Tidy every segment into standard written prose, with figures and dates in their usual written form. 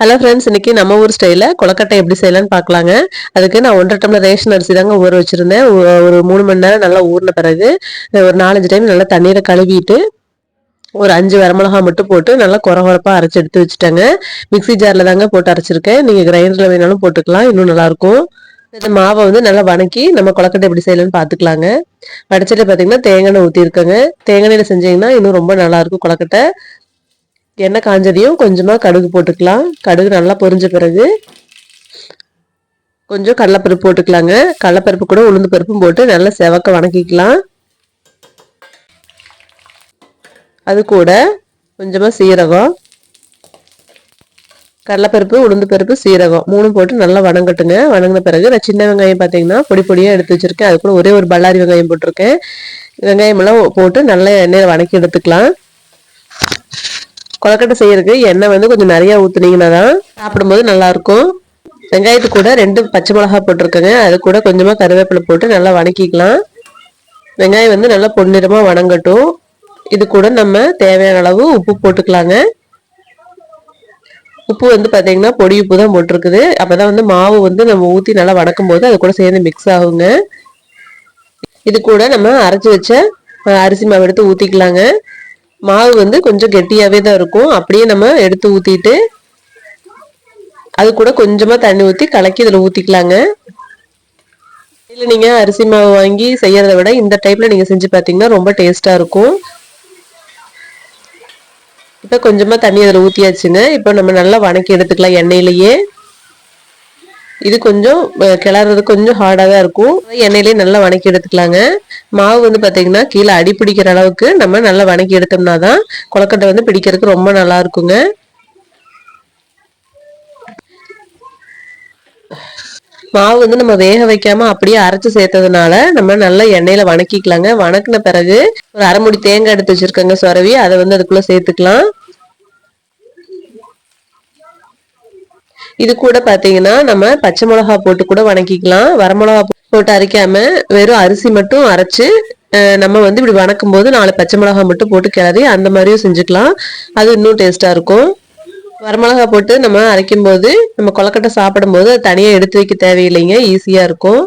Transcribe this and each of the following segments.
Hello friends, இன்னைக்கு நம்ம ஊர் ஸ்டைல கொலக்கட்டை எப்படி செய்யலாம்னு பார்க்கலாங்க. அதுக்கு நான் 1.5 டம்ளர் ரேஷன் அரிசி தாங்க ஊற வச்சிருந்தேன். ஒரு 3 மணி நேரம் நல்லா ஊறின பிறகு ஒரு 4-5 டைம் நல்லா தண்ணீரை கழுவிட்டு ஒரு 5 வரமிளகா மட்டும் போட்டு நல்லா கொரகொரப்பா அரைச்சி எடுத்து வச்சுட்டேங்க. மிக்ஸி ஜாரில் தாங்க போட்டு அரைச்சிருக்கேன். நீங்கள் கிரைண்டரில் வேணாலும் போட்டுக்கலாம், இன்னும் நல்லாயிருக்கும். இந்த மாவை வந்து நல்லா வணக்கி நம்ம கொலக்கட்டை எப்படி செய்யலாம்னு பார்த்துக்கலாங்க. வடச்சட்டியில் பார்த்தீங்கன்னா தேங்காய் எண்ணெய் ஊற்றிருக்கேங்க. தேங்காய் எண்ணெயில் செஞ்சீங்கன்னா இன்னும் ரொம்ப நல்லாயிருக்கும் கொலக்கட்டை. எண்ணெய் காஞ்சதையும் கொஞ்சமாக கடுகு போட்டுக்கலாம். கடுகு நல்லா பொரிஞ்ச பிறகு கொஞ்சம் கடலைப்பருப்பு போட்டுக்கலாங்க. கடலைப்பருப்பு கூட உளுந்து பருப்பும் போட்டு நல்லா செவக்க வணக்கிக்கலாம். அது கூட கொஞ்சமாக சீரகம், கடலைப்பருப்பு, உளுந்து பருப்பு, சீரகம் 3 போட்டு நல்லா வணங்கட்டுங்க. வணங்கின பிறகு நான் சின்ன வெங்காயம் பார்த்தீங்கன்னா பொடி பொடியாக எடுத்து வச்சுருக்கேன். அது கூட ஒரே ஒரு பல்லாரி வெங்காயம் போட்டிருக்கேன். வெங்காயமெல்லாம் போட்டு நல்லா எண்ணெயில் வணக்கி எடுத்துக்கலாம். கொலக்கட்டை செய்யறதுக்கு எண்ணெய் வந்து கொஞ்சம் நிறைய ஊற்றுனீங்கன்னா தான் சாப்பிடும்போது நல்லாயிருக்கும். வெங்காயத்துக்கு கூட 2 பச்சை மிளகா போட்டிருக்கேங்க. அது கூட கொஞ்சமாக கருவேப்பிலை போட்டு நல்லா வணக்கிக்கலாம். வெங்காயம் வந்து நல்லா பொன்னிறமாக வணங்கட்டும். இது கூட நம்ம தேவையான அளவு உப்பு போட்டுக்கலாங்க. உப்பு வந்து பார்த்தீங்கன்னா பொடி உப்பு தான் போட்டிருக்குது. அப்போ தான் வந்து மாவு வந்து நம்ம ஊற்றி நல்லா வணக்கும் போது அது கூட சேர்ந்து மிக்ஸ் ஆகுங்க. இது கூட நம்ம அரைச்சி வச்ச அரிசி மாவு எடுத்து ஊற்றிக்கலாங்க. மாவு வந்து கொஞ்சம் கெட்டியாகவே தான் இருக்கும். அப்படியே நம்ம எடுத்து ஊற்றிட்டு அது கூட கொஞ்சமாக தண்ணி ஊற்றி கலக்கி இதில் ஊற்றிக்கலாங்க. இல்லை நீங்கள் அரிசி மாவு வாங்கி செய்கிறத விட இந்த டைப்பில் நீங்கள் செஞ்சு பார்த்தீங்கன்னா ரொம்ப டேஸ்ட்டாக இருக்கும். இப்போ கொஞ்சமாக தண்ணி அதில் ஊற்றியாச்சுங்க. இப்போ நம்ம நல்லா வணக்கி எடுத்துக்கலாம் எண்ணெயிலேயே. இது கொஞ்சம் கிளறது கொஞ்சம் ஹார்டாக தான் இருக்கும். எண்ணெயிலேயே நல்லா வணக்கி எடுத்துக்கலாங்க. மாவு வந்து பார்த்தீங்கன்னா கீழே அடி பிடிக்கிற அளவுக்கு நம்ம நல்லா வணக்கி எடுத்தோம்னா தான் கொலக்கட்டை வந்து பிடிக்கிறதுக்கு ரொம்ப நல்லா இருக்குங்க. மாவு வந்து நம்ம வேக வைக்காம அப்படியே அரைச்சு சேர்த்ததுனால நம்ம நல்லா எண்ணெயில வணக்கிக்கலாங்க. வணக்கின பிறகு ஒரு அரை மூடி தேங்காய் எடுத்து வச்சிருக்கோங்க சொரவி, அதை வந்து அதுக்குள்ள சேர்த்துக்கலாம். இது கூட பாத்தீங்கன்னா நம்ம பச்சை மிளகா போட்டு கூட வணக்கிக்கலாம். வரமிளகா போட்டு அரைக்காம வெறும் அரிசி மட்டும் அரைச்சு நம்ம வந்து இப்படி வணக்கும் போது 4 பச்சை மிளகா மட்டும் போட்டு கிளறி அந்த மாதிரியும் செஞ்சுக்கலாம். அது இன்னும் டேஸ்டா இருக்கும். வரமிளகா போட்டு நம்ம அரைக்கும் போது நம்ம கொலக்கட்டை சாப்பிடும் போது தனியாக எடுத்து வைக்க தேவையில்லைங்க, ஈஸியா இருக்கும்.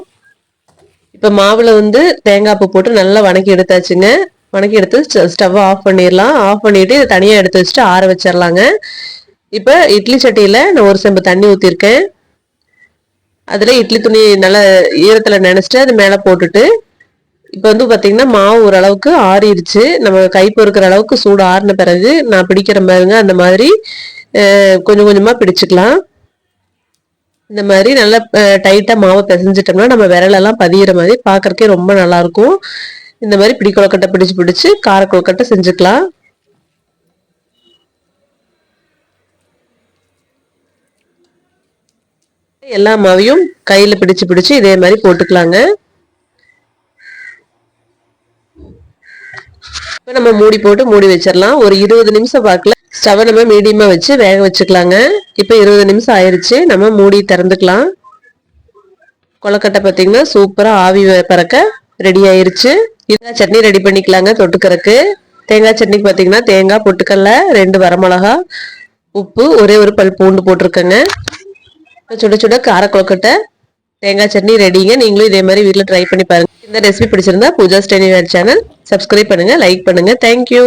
இப்போ மாவுல வந்து தேங்காய் பூ போட்டு நல்லா வணக்கி எடுத்தாச்சுங்க. வணக்கி எடுத்து ஸ்டவ் ஆஃப் பண்ணிடலாம். ஆஃப் பண்ணிட்டு தனியாக எடுத்து வச்சுட்டு ஆற வச்சிடலாங்க. இப்போ இட்லி சட்டியில் நான் ஒரு செம்பு தண்ணி ஊற்றிருக்கேன். அதில் இட்லி துணி நல்லா ஈரத்தில் நினைச்சிட்டு அது மேலே போட்டுட்டு இப்போ வந்து பார்த்தீங்கன்னா மாவு ஓரளவுக்கு ஆறிடுச்சு. நம்ம கை பொறுக்கிற அளவுக்கு சூடு ஆறின பிறகு நான் பிடிக்கிற பாருங்க, அந்த மாதிரி கொஞ்சம் கொஞ்சமாக பிடிச்சிக்கலாம். இந்த மாதிரி நல்லா டைட்டாக மாவை பிசைஞ்சிட்டோம்னா நம்ம விரலெல்லாம் பதிகிற மாதிரி பார்க்கறக்கே ரொம்ப நல்லாயிருக்கும். இந்த மாதிரி பிடி கொலக்கட்டை பிடிச்சி பிடிச்சி கார கொலக்கட்டை செஞ்சுக்கலாம். எல்லா மாவையும் கையில் பிடிச்சு பிடிச்சு இதே மாதிரி போட்டுக்கலாங்க. இப்போ நம்ம மூடி போட்டு மூடி வச்சிடலாம். ஒரு 20 நிமிஷம் பார்க்கல ஸ்டவ் நம்ம மீடியமா வச்சு வேக வச்சுக்கலாங்க. இப்போ 20 நிமிஷம் ஆயிடுச்சு. நம்ம மூடி திறந்துக்கலாம். கொலக்கட்டை பார்த்தீங்கன்னா சூப்பரா ஆவி பறக்க ரெடி ஆயிருச்சு. தேங்காய் சட்னி ரெடி பண்ணிக்கலாங்க தொட்டுக்கறக்கு. தேங்காய் சட்னிக்கு பார்த்தீங்கன்னா தேங்காய், பொட்டுக்கடலை, 2 வரமிளகா, உப்பு, ஒரே ஒரு பல் பூண்டு போட்டிருக்கேங்க. சுட சுட கார கொலக்கட்டை தேங்காய் சட்னி ரெடிங்க. நீங்களும் இதே மாதிரி வீட்டில் ட்ரை பண்ணி பாருங்க. இந்த ரெசிபி பிடிச்சிருந்தா பூஜா ஸ்டெனி சேனல் சப்ஸ்கிரைப் பண்ணுங்க, லைக் பண்ணுங்க. தேங்க்யூ.